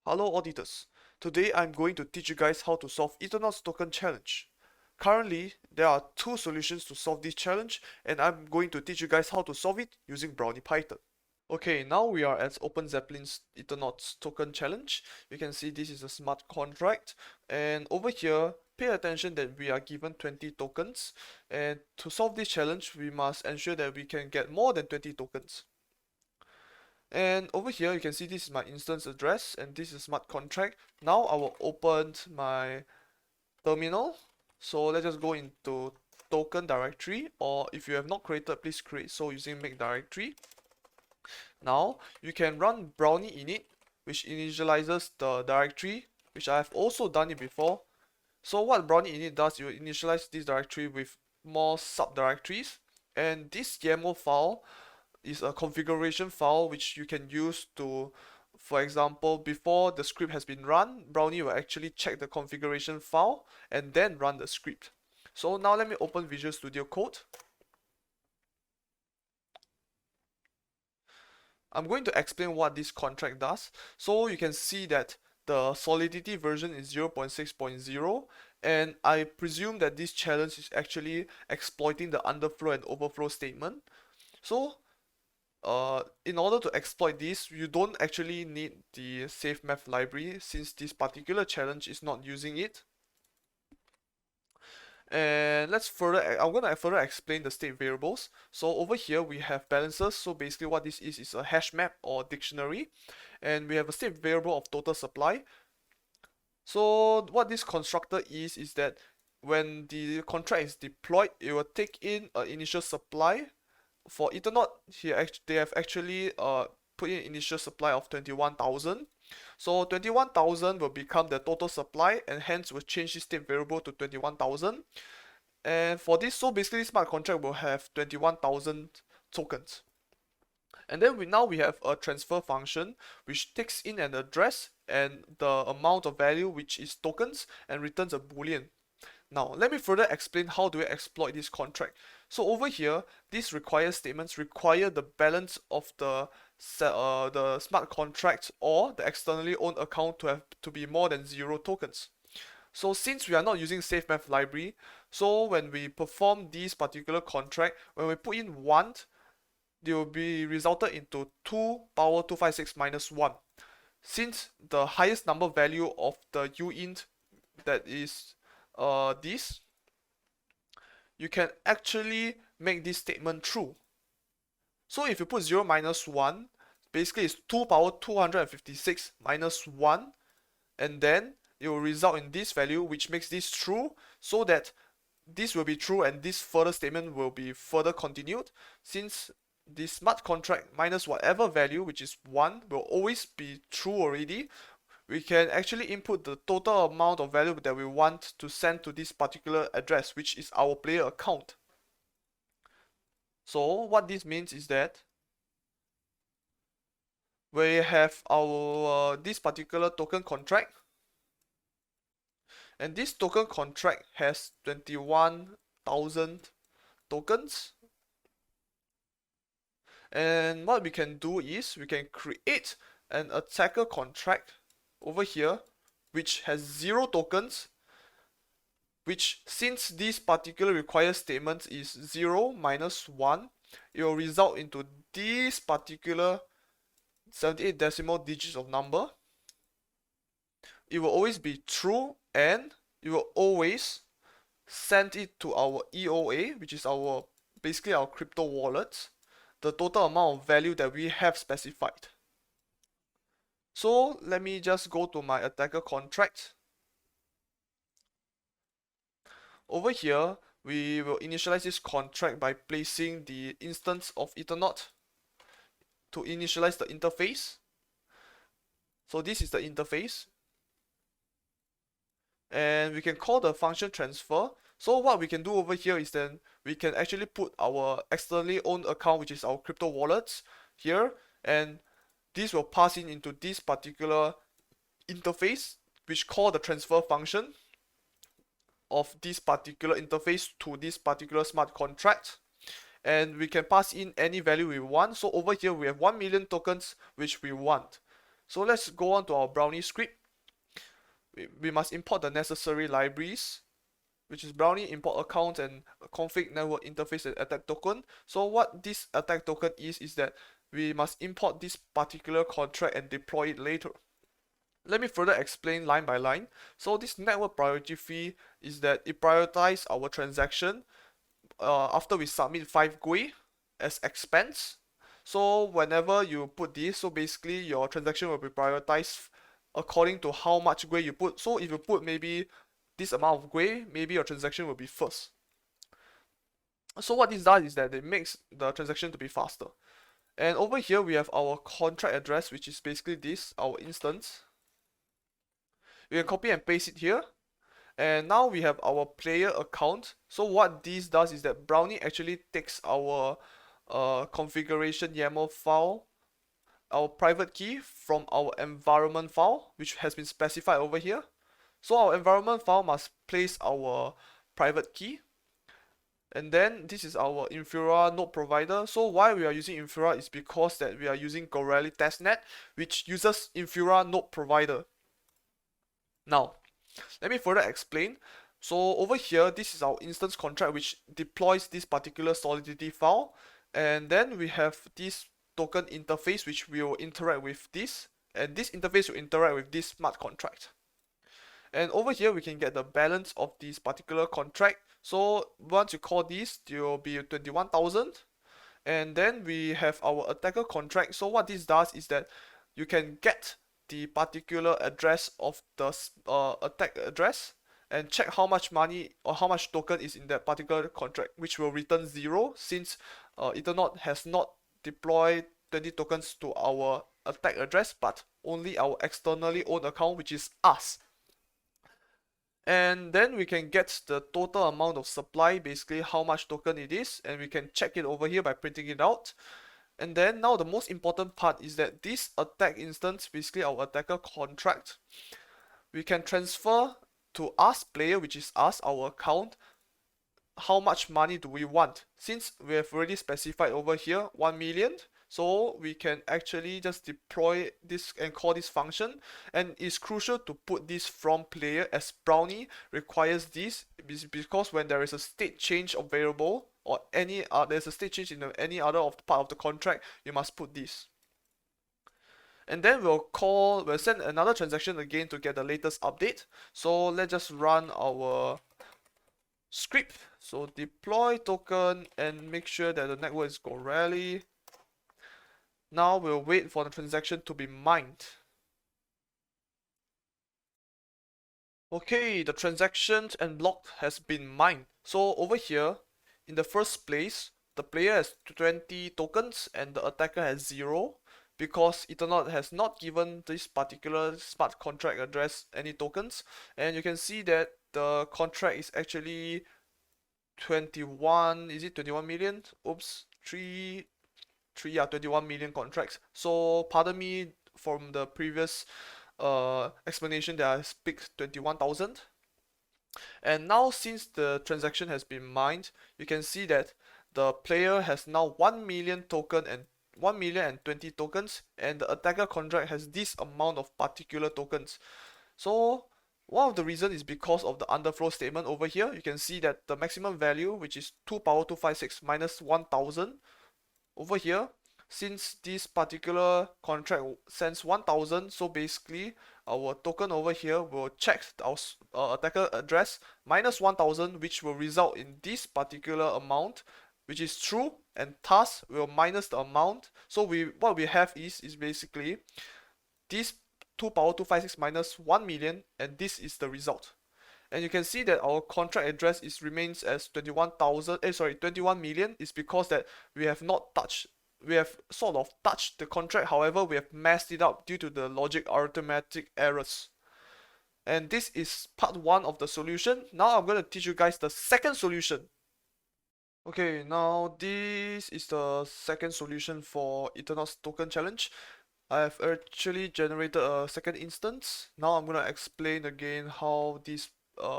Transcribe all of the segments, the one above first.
Hello auditors, today I'm going to teach you guys how to solve Ethernaut Token Challenge. Currently, there are two solutions to solve this challenge and I'm going to teach you guys how to solve it using Brownie Python. Okay, now we are at Open Zeppelin's Ethernaut Token Challenge. You can see this is a smart contract, and over here, pay attention that we are given 20 tokens, and to solve this challenge, we must ensure that we can get more than 20 tokens. And over here you can see this is my instance address and this is smart contract. Now I will open my terminal. So let's just go into token directory, or if you have not created, please create so using make directory. Now you can run Brownie init, which initializes the directory, which I have also done it before. So what Brownie init does, you initialize this directory with more subdirectories, and this YAML file is a configuration file which you can use to, for example, before the script has been run, Brownie will actually check the configuration file and then run the script. So now let me open Visual Studio Code. I'm going to explain what this contract does. So you can see that the Solidity version is 0.6.0, and I presume that this challenge is actually exploiting the underflow and overflow statement. So in order to exploit this, you don't actually need the SafeMath library since this particular challenge is not using it. And I'm gonna further explain the state variables. So over here we have balances. So basically what this is a hash map or dictionary, and we have a state variable of total supply. So what this constructor is that when the contract is deployed, it will take in an initial supply. For Ethernaut, they have actually put in initial supply of 21,000. So 21,000 will become the total supply, and hence will change the state variable to 21,000. And for this, so basically smart contract will have 21,000 tokens. And then now we have a transfer function which takes in an address and the amount of value, which is tokens, and returns a boolean. Now, let me further explain how do we exploit this contract. So over here, these require statements require the balance of the smart contract or the externally owned account to be more than 0 tokens. So since we are not using SafeMath library, so when we perform this particular contract, when we put in 1, they will be resulted into 2 power 256 minus 1. Since the highest number value of the uint that is this, you can actually make this statement true. So if you put 0 minus 1, basically it's 2 power 256 minus 1, and then it will result in this value, which makes this true, so that this will be true and this further statement will be further continued. Since the smart contract minus whatever value, which is 1, will always be true already, we can actually input the total amount of value that we want to send to this particular address, which is our player account. So what this means is that we have our this particular token contract, and this token contract has 21,000 tokens. And what we can do is we can create an attacker contract over here which has 0 tokens, which since this particular required statement is 0 minus 1, it will result into this particular 78 decimal digits of number. It will always be true, and it will always send it to our EOA, which is our basically our crypto wallet, the total amount of value that we have specified. So let me just go to my attacker contract. Over here, we will initialize this contract by placing the instance of Ethernaut to initialize the interface. So this is the interface. And we can call the function transfer. So what we can do over here is then we can actually put our externally owned account, which is our crypto wallets, here, and this will pass into this particular interface, which call the transfer function of this particular interface to this particular smart contract, and we can pass in any value we want. So over here we have 1 million tokens which we want. So let's go on to our Brownie script. We must import the necessary libraries, which is Brownie import account and config network interface and attack token. So what this attack token is that we must import this particular contract and deploy it later. Let me further explain line by line. So this network priority fee is that it prioritizes our transaction after we submit 5 GUI as expense. So whenever you put this, so basically your transaction will be prioritized according to how much GUI you put. So if you put maybe this amount of GUI, maybe your transaction will be first. So what this does is that it makes the transaction to be faster. And over here we have our contract address, which is basically this, our instance. We can copy and paste it here. And now we have our player account. So what this does is that Brownie actually takes our configuration YAML file, our private key from our environment file, which has been specified over here. So our environment file must place our private key. And then this is our Infura node provider. So why we are using Infura is because that we are using Corelli testnet, which uses Infura node provider. Now, let me further explain. So over here, this is our instance contract which deploys this particular Solidity file. And then we have this token interface which will interact with this. And this interface will interact with this smart contract. And over here, we can get the balance of this particular contract. So once you call this, it will be 21,000. And then we have our attacker contract. So what this does is that you can get the particular address of the attack address and check how much money or how much token is in that particular contract, which will return 0 since Ethernaut has not deployed 20 tokens to our attack address but only our externally owned account, which is us. And then we can get the total amount of supply, basically how much token it is, and we can check it over here by printing it out. And then now the most important part is that this attack instance, basically our attacker contract, we can transfer to us player, which is us, our account, how much money do we want. Since we have already specified over here 1 million, so we can actually just deploy this and call this function. And it's crucial to put this from player, as Brownie requires this because when there is a state change of variable or any there's a state change in any other of the part of the contract, you must put this. And then we'll send another transaction again to get the latest update. So let's just run our script. So deploy token and make sure that the network is Corelli. Now we'll wait for the transaction to be mined. Okay, the transaction and block has been mined. So over here, in the first place, the player has 20 tokens and the attacker has 0 because Ethernaut has not given this particular smart contract address any tokens. And you can see that the contract is actually 21, is it 21 million? Oops, 21 million contracts. So pardon me from the previous explanation that I picked 21,000. And now since the transaction has been mined, you can see that the player has now 1 million token and 1 million and 20 tokens, and the attacker contract has this amount of particular tokens. So one of the reasons is because of the underflow statement over here. You can see that the maximum value, which is 2 power 256 minus 1000 over here, since this particular contract sends 1000, so basically our token over here will check our attacker address minus 1000, which will result in this particular amount, which is true, and thus will minus the amount. So what we have is basically this 2 power 256 minus 1 million, and this is the result. And you can see that our contract address remains as 21 million is because that we have sort of touched the contract, however we have messed it up due to the logic arithmetic errors. And this is part 1 of the solution. Now I'm going to teach you guys the second solution. Okay, now this is the second solution for Ethernaut Token Challenge. I've actually generated a second instance. Now I'm going to explain again how this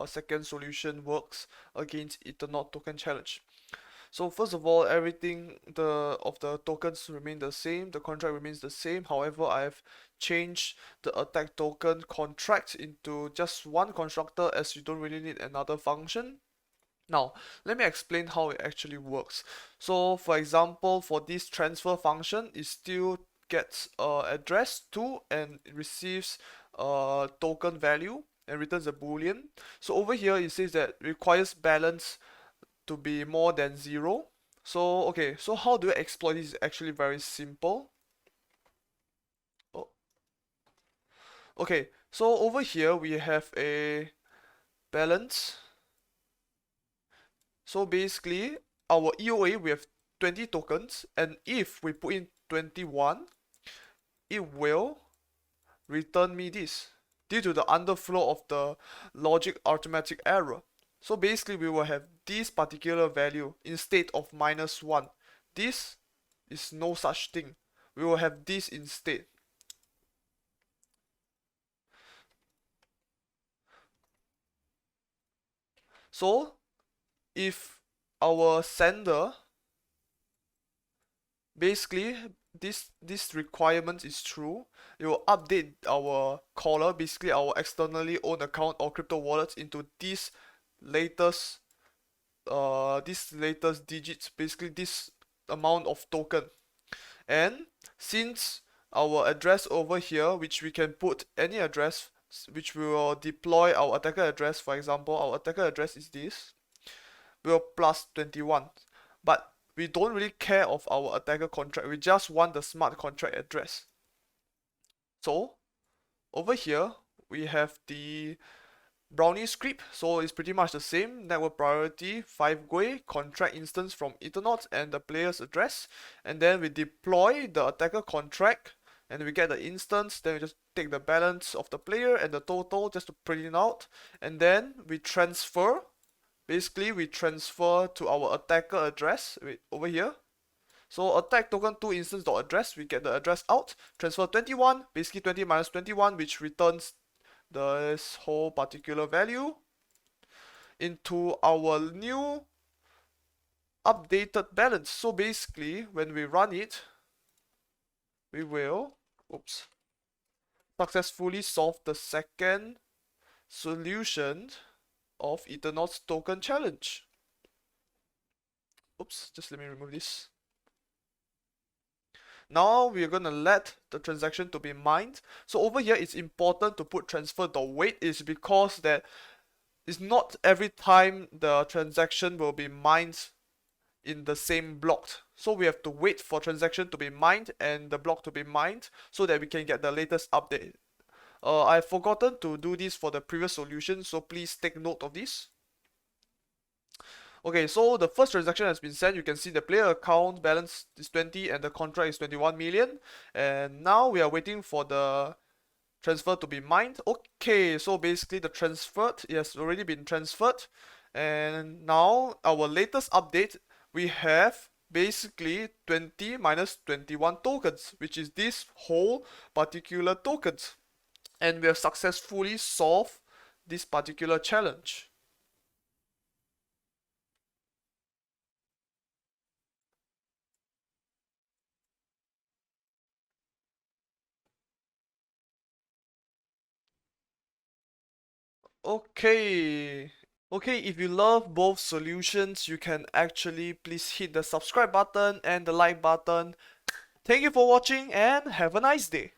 second solution works against Ethernaut Token Challenge. So first of all, everything of the tokens remain the same, the contract remains the same. However, I've change the attack token contract into just one constructor, as you don't really need another function. Now, let me explain how it actually works. So, for example, for this transfer function, it still gets address to and it receives a token value and returns a boolean. So over here, it says that requires balance to be more than 0. So, okay, so how do I exploit this? Is actually very simple. Oh, okay, so over here, we have a balance. So basically, our EOA, we have 20 tokens, and if we put in 21, it will return me this due to the underflow of the logic arithmetic error. So basically, we will have this particular value instead of -1. This is no such thing. We will have this instead. So if our sender, basically this requirement is true, it will update our caller, basically our externally owned account or crypto wallets, into this latest digits, basically this amount of token. And since our address over here, which we can put any address, which we will deploy our attacker address, for example our attacker address is this, will plus 21. But we don't really care of our attacker contract, we just want the smart contract address. So over here we have the Brownie script, so it's pretty much the same. Network priority 5 GUI, contract instance from Ethernaut and the player's address, and then we deploy the attacker contract and we get the instance. Then we just take the balance of the player and the total just to print it out, and then we transfer. Basically, we transfer to our attacker address over here. So attack token 2 instance dot address, we get the address out. Transfer 21, basically 20 minus 21, which returns this whole particular value into our new updated balance. So basically, when we run it, we will successfully solve the second solution of Ethernaut Token Challenge. Just let me remove this. Now we're gonna let the transaction to be mined. So over here, it's important to put transfer the wait, is because that it's not every time the transaction will be mined in the same block. So we have to wait for transaction to be mined and the block to be mined so that we can get the latest update. I've forgotten to do this for the previous solution, so please take note of this. Okay, so the first transaction has been sent. You can see the player account balance is 20 and the contract is 21 million. And now we are waiting for the transfer to be mined. Okay, so basically the transferred, it has already been transferred. And now our latest update, we have basically 20 minus 21 tokens, which is this whole particular tokens. And we have successfully solved this particular challenge. Okay. Okay, if you love both solutions, you can actually please hit the subscribe button and the like button. Thank you for watching and have a nice day.